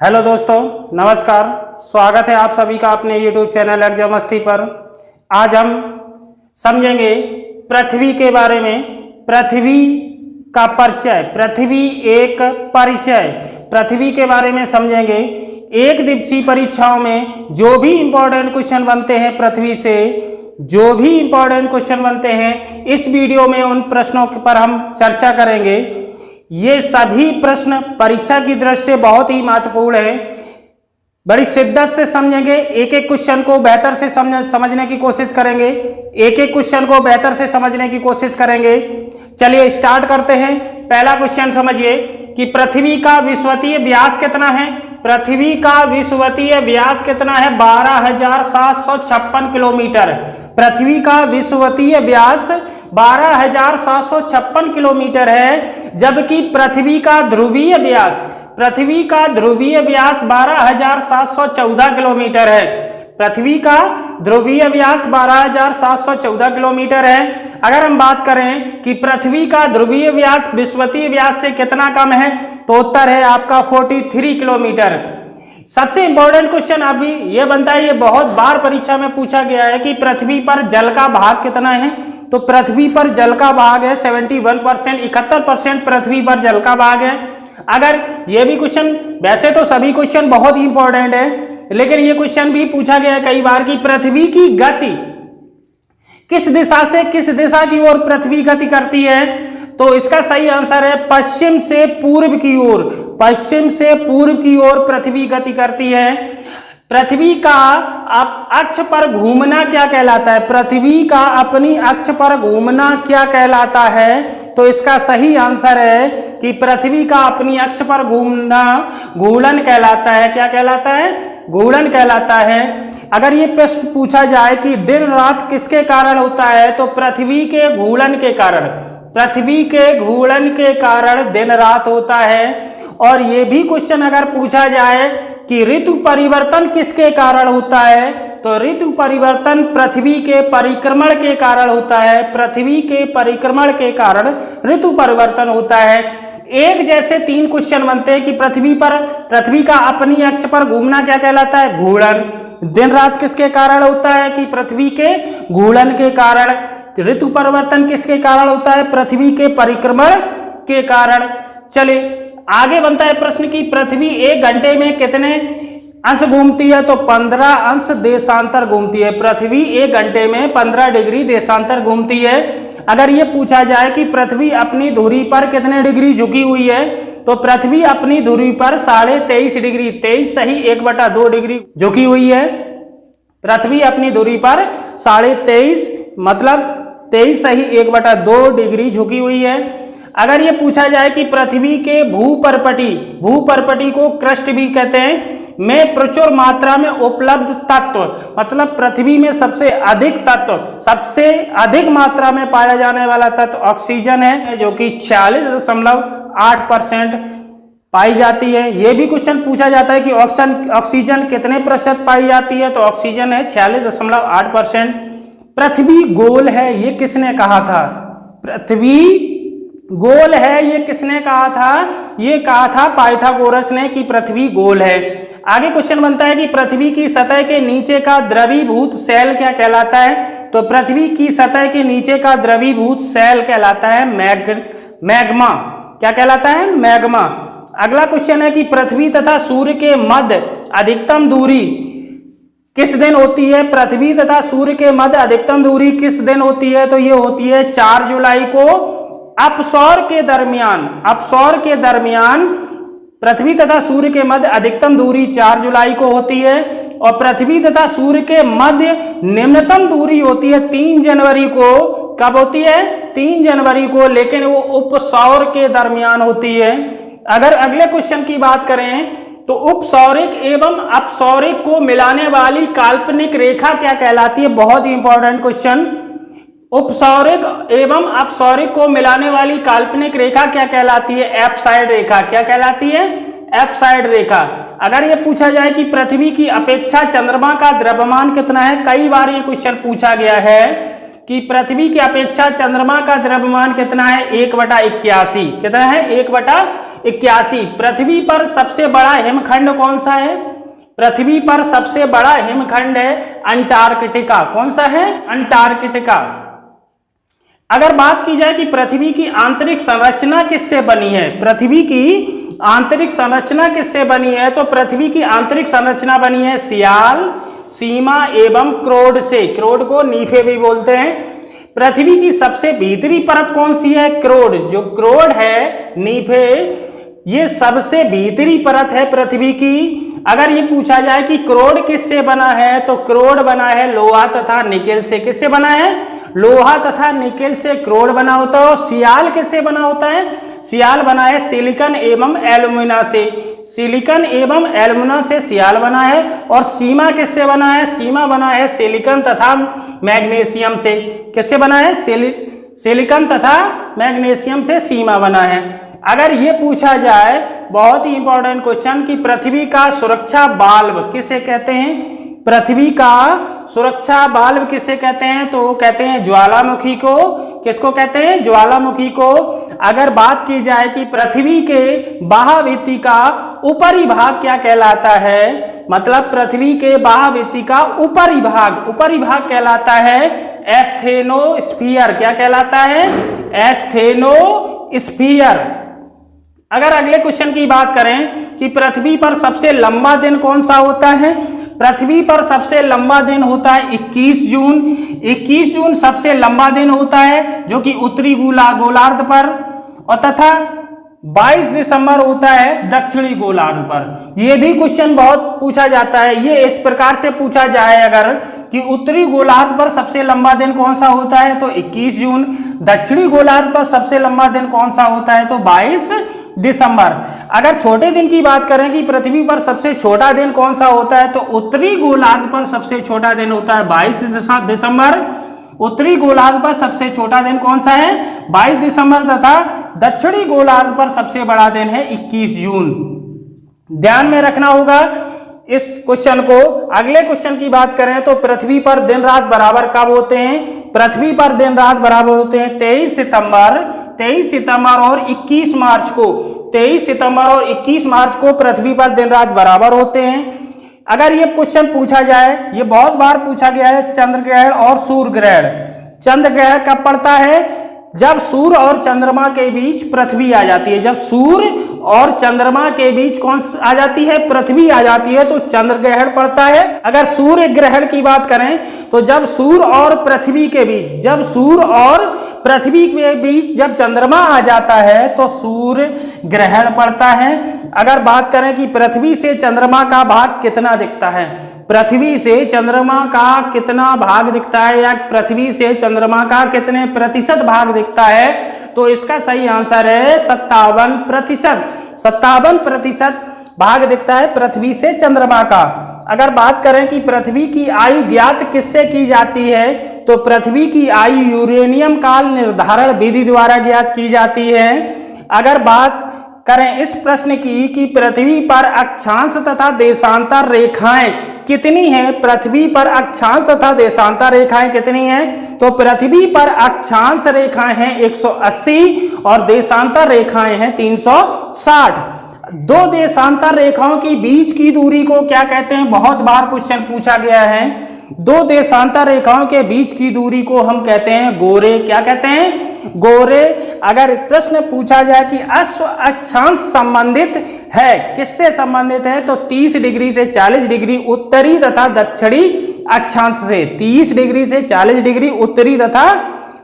Hello दोस्तों, नमस्कार। स्वागत है आप सभी का अपने YouTube चैनल एग्जाम मस्ती पर। आज हम समझेंगे पृथ्वी के बारे में। पृथ्वी का परिचय, पृथ्वी एक परिचय, पृथ्वी के बारे में समझेंगे। एक दिवसीय परीक्षाओं में जो भी इंपॉर्टेंट क्वेश्चन बनते हैं पृथ्वी से, जो भी इंपॉर्टेंट क्वेश्चन बनते हैं, इस वीडियो में उन प्रश्नों पर हम चर्चा करेंगे। ये सभी प्रश्न परीक्षा की दृष्टि से बहुत ही महत्वपूर्ण है। बड़ी शिद्दत से समझेंगे, एक एक क्वेश्चन को बेहतर से समझने की कोशिश करेंगे, एक एक क्वेश्चन को बेहतर से समझने की कोशिश करेंगे। चलिए स्टार्ट करते हैं। पहला क्वेश्चन समझिए कि पृथ्वी का विषुवतीय व्यास कितना है। पृथ्वी का विषुवतीय व्यास कितना है? 12,756 किलोमीटर। पृथ्वी का विषुवतीय व्यास 12,756 किलोमीटर है, जबकि पृथ्वी का ध्रुवीय व्यास 12,714 किलोमीटर है। पृथ्वी का ध्रुवीय व्यास 12,714 किलोमीटर है। अगर हम बात करें कि पृथ्वी का ध्रुवीय व्यास विषुवतीय व्यास से कितना कम है, तो उत्तर है आपका 43 किलोमीटर। सबसे इंपॉर्टेंट क्वेश्चन अभी यह बनता है, ये बहुत बार परीक्षा में पूछा गया है कि पृथ्वी पर जल का भाग कितना है। तो पृथ्वी पर जल का भाग है 71%, 71% पृथ्वी पर जल का भाग है। अगर ये भी क्वेश्चन, वैसे तो सभी क्वेश्चन बहुत ही इंपॉर्टेंट है, लेकिन ये क्वेश्चन भी पूछा गया है कई बार कि पृथ्वी की गति किस दिशा से किस दिशा की ओर पृथ्वी गति करती है। तो इसका सही आंसर है पश्चिम से पूर्व की ओर। पश्चिम से पूर्व की ओर पृथ्वी गति करती है। पृथ्वी का अक्ष पर घूमना क्या कहलाता है? पृथ्वी का अपनी अक्ष पर घूमना क्या कहलाता है? तो इसका सही आंसर है कि पृथ्वी का अपनी अक्ष पर घूमना घूर्णन कहलाता है। क्या कहलाता है? घूर्णन कहलाता है। अगर ये प्रश्न पूछा जाए कि दिन रात किसके कारण होता है, तो पृथ्वी के घूर्णन के कारण, पृथ्वी के घूर्णन के कारण दिन रात होता है। और ये भी क्वेश्चन अगर पूछा जाए कि ऋतु परिवर्तन किसके कारण होता है, तो ऋतु परिवर्तन पृथ्वी के परिक्रमण के कारण होता है। पृथ्वी के परिक्रमण के कारण ऋतु परिवर्तन होता है। एक जैसे तीन क्वेश्चन बनते हैं कि पृथ्वी का अपनी अक्ष पर घूमना क्या कहलाता है? घूर्णन। दिन रात किसके कारण होता है? कि पृथ्वी के घूर्णन के कारण। ऋतु परिवर्तन किसके कारण होता है? पृथ्वी के परिक्रमण के कारण। चलिए आगे बनता है प्रश्न कि पृथ्वी एक घंटे में कितने अंश घूमती है? तो 15 अंश देशांतर घूमती है। पृथ्वी एक घंटे में 15 डिग्री देशांतर घूमती है। अगर ये पूछा जाए कि पृथ्वी अपनी धुरी पर कितने डिग्री झुकी हुई है, तो पृथ्वी अपनी धुरी पर 23.5 डिग्री, 23 सही 1/2 डिग्री झुकी हुई है। पृथ्वी अपनी धुरी पर 23.5 मतलब 23 सही 1/2 डिग्री झुकी हुई है। अगर ये पूछा जाए कि पृथ्वी के भूपर्पटी को क्रस्ट भी कहते हैं, में प्रचुर मात्रा में उपलब्ध तत्व, मतलब पृथ्वी में सबसे अधिक तत्व, सबसे अधिक मात्रा में पाया जाने वाला तत्व ऑक्सीजन है, जो कि 46.8% पाई जाती है। यह भी क्वेश्चन पूछा जाता है कि ऑक्सीजन कितने प्रतिशत पाई जाती है, तो ऑक्सीजन है 46.8%। पृथ्वी गोल है, ये किसने कहा था? पृथ्वी गोल है, ये किसने कहा था? ये कहा था पाइथागोरस ने कि पृथ्वी गोल है। आगे क्वेश्चन बनता है कि पृथ्वी की सतह के नीचे का द्रवीभूत सेल क्या कहलाता है? तो पृथ्वी की सतह के नीचे का द्रवीभूत सेल कहलाता है मैग्मा। क्या कहलाता है? मैग्मा। अगला क्वेश्चन है कि पृथ्वी तथा सूर्य के मध्य अधिकतम दूरी किस दिन होती है? पृथ्वी तथा सूर्य के मध्य अधिकतम दूरी किस दिन होती है? तो ये होती है 4 जुलाई को अपसौर के दरमियान पृथ्वी तथा सूर्य के मध्य अधिकतम दूरी 4 जुलाई को होती है। और पृथ्वी तथा सूर्य के मध्य निम्नतम दूरी होती है 3 जनवरी को। कब होती है? 3 जनवरी को, लेकिन वो उपसौर के दरमियान होती है। अगर अगले क्वेश्चन की बात करें तो उपसौरिक एवं अपसौरिक को मिलाने वाली काल्पनिक रेखा क्या कहलाती है? बहुत ही इंपॉर्टेंट क्वेश्चन। उपसौरिक एवं अपसौरिक को मिलाने वाली काल्पनिक रेखा क्या कहलाती है? एफ साइड रेखा। क्या कहलाती है? एफ साइड रेखा। अगर ये पूछा जाए कि पृथ्वी की अपेक्षा चंद्रमा का द्रव्यमान कितना है, कई बार ये क्वेश्चन पूछा गया है कि पृथ्वी की अपेक्षा चंद्रमा का द्रव्यमान कितना है? 1/81। कितना है? 81। पृथ्वी पर सबसे बड़ा हिमखंड कौन सा है? पृथ्वी पर सबसे बड़ा हिमखंड है अंटार्कटिका। कौन सा है? अंटार्कटिका। अगर बात की जाए कि पृथ्वी की आंतरिक संरचना किससे बनी है, पृथ्वी की आंतरिक संरचना किससे बनी है, तो पृथ्वी की आंतरिक संरचना बनी है सियाल, सीमा एवं क्रोड से। क्रोड को नीफे भी बोलते हैं। पृथ्वी की सबसे भीतरी परत कौन सी है? क्रोड। जो क्रोड है, नीफे, ये सबसे भीतरी परत है पृथ्वी की। अगर ये पूछा जाए कि क्रोड किससे बना है, तो क्रोड बना है लोहा तथा निकेल से। किससे बना है? लोहा तथा निकेल से क्रोड बना होता है। और सियाल किससे बना होता है? सियाल बना है सिलिकॉन एवं एल्यूमिना से। सिलिकॉन एवं एल्यूमिना से सियाल बना है। और सीमा किससे बना है? सीमा बना है सिलिकॉन तथा मैग्नीशियम से। किससे बना है? सिलिकॉन तथा मैग्नीशियम से सीमा बना है। अगर ये पूछा जाए, बहुत ही इंपॉर्टेंट क्वेश्चन, कि पृथ्वी का सुरक्षा बाल्ब किसे कहते हैं? पृथ्वी का सुरक्षा बाल्ब किसे कहते हैं? तो कहते हैं ज्वालामुखी को। किसको कहते हैं? ज्वालामुखी को। अगर बात की जाए कि पृथ्वी के बाह्यभित्ति का ऊपरी भाग क्या कहलाता है, मतलब पृथ्वी के बाह्यभित्ति का ऊपरी भाग कहलाता है एस्थेनोस्फीयर। क्या कहलाता है? एस्थेनोस्फीयर। अगर अगले क्वेश्चन की बात करें कि पृथ्वी पर सबसे लंबा दिन कौन सा होता है, पृथ्वी पर सबसे लंबा दिन होता है 21 जून। 21 जून सबसे लंबा दिन होता है, जो कि उत्तरी गोलार्ध पर, और तथा 22 दिसंबर होता है दक्षिणी गोलार्ध पर। यह भी क्वेश्चन बहुत पूछा जाता है। ये इस प्रकार से पूछा जाए अगर कि उत्तरी गोलार्ध पर सबसे लंबा दिन कौन सा होता है, तो 21 जून। दक्षिणी गोलार्ध पर सबसे लंबा दिन कौन सा होता है, तो 22 दिसंबर। अगर छोटे दिन की बात करें कि पृथ्वी पर सबसे छोटा दिन कौन सा होता है, तो उत्तरी गोलार्ध पर सबसे छोटा दिन होता है 22 दिसंबर। उत्तरी गोलार्ध पर सबसे छोटा दिन कौन सा है? 22 दिसंबर। तथा दक्षिणी गोलार्ध पर सबसे बड़ा दिन है 21 जून। ध्यान में रखना होगा इस क्वेश्चन को। अगले क्वेश्चन की बात करें तो पृथ्वी पर दिन रात बराबर कब होते हैं? पृथ्वी पर दिन रात बराबर होते हैं 23 सितंबर और 21 मार्च को। 23 सितंबर और 21 मार्च को पृथ्वी पर दिन रात बराबर होते हैं। अगर ये क्वेश्चन पूछा जाए, ये बहुत बार पूछा गया है, चंद्र ग्रहण और सूर्य ग्रहण। चंद्र ग्रहण कब पड़ता है? जब सूर्य और चंद्रमा के बीच पृथ्वी आ जाती है। जब सूर्य और चंद्रमा के बीच कौन आ जाती है? पृथ्वी आ जाती है, तो चंद्र ग्रहण पड़ता है। अगर सूर्य ग्रहण की बात करें तो जब सूर्य और पृथ्वी के बीच जब चंद्रमा आ जाता है तो सूर्य ग्रहण पड़ता है। अगर बात करें कि पृथ्वी से चंद्रमा का भाग कितना दिखता है, पृथ्वी से चंद्रमा का कितना भाग दिखता है, या पृथ्वी से चंद्रमा का कितने प्रतिशत भाग दिखता है, तो इसका सही आंसर है 57%। 57% भाग दिखता है पृथ्वी से चंद्रमा का। अगर बात करें कि पृथ्वी की आयु ज्ञात किससे की जाती है, तो पृथ्वी की आयु यूरेनियम काल निर्धारण विधि द्वारा ज्ञात की जाती है। अगर बात करें इस प्रश्न की कि पृथ्वी पर अक्षांश तथा देशांतर रेखाएं कितनी हैं, पृथ्वी पर अक्षांश तथा देशांतर रेखाएं कितनी हैं, तो पृथ्वी पर अक्षांश रेखाएं हैं 180 और देशांतर रेखाएं हैं 360। दो देशांतर रेखाओं की बीच की दूरी को क्या कहते हैं? बहुत बार क्वेश्चन पूछा गया है। दो देशांतर रेखाओं के बीच की दूरी को हम कहते हैं गोरे। क्या कहते हैं? गोरे। अगर प्रश्न पूछा जाए कि अक्षांश संबंधित है, किससे संबंधित है, तो 30 डिग्री से 40 डिग्री उत्तरी तथा दक्षिणी अक्षांश से। 30 डिग्री से 40 डिग्री उत्तरी तथा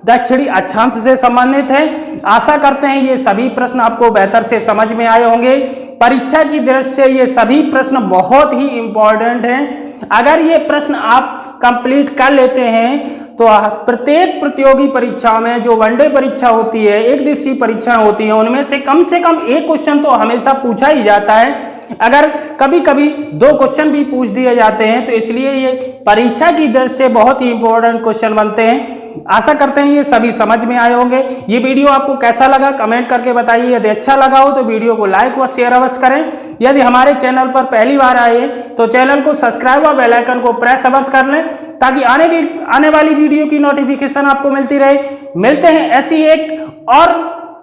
दक्षिणी अक्षांश से संबंधित है। आशा करते हैं ये सभी प्रश्न आपको बेहतर से समझ में आए होंगे। परीक्षा की दृष्टि से ये सभी प्रश्न बहुत ही इंपॉर्टेंट हैं। अगर ये प्रश्न आप कंप्लीट कर लेते हैं तो प्रत्येक प्रतियोगी परीक्षा में जो वनडे परीक्षा होती है, एक दिवसीय परीक्षा होती है, उनमें से कम एक क्वेश्चन तो हमेशा पूछा ही जाता है। अगर कभी कभी 2 क्वेश्चन भी पूछ दिए जाते हैं, तो इसलिए ये परीक्षा की दृष्टि से बहुत ही इंपॉर्टेंट क्वेश्चन बनते हैं। आशा करते हैं ये सभी समझ में आए होंगे। ये वीडियो आपको कैसा लगा कमेंट करके बताइए। यदि अच्छा लगा हो तो वीडियो को लाइक व शेयर अवश्य करें। यदि हमारे चैनल पर पहली बार आए तो चैनल को सब्सक्राइब व बेल आइकन को प्रेस अवश्य कर लें, ताकि आने वाली वीडियो की नोटिफिकेशन आपको मिलती रहे। मिलते हैं ऐसी एक और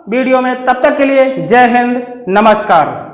वीडियो में। तब तक के लिए जय हिंद, नमस्कार।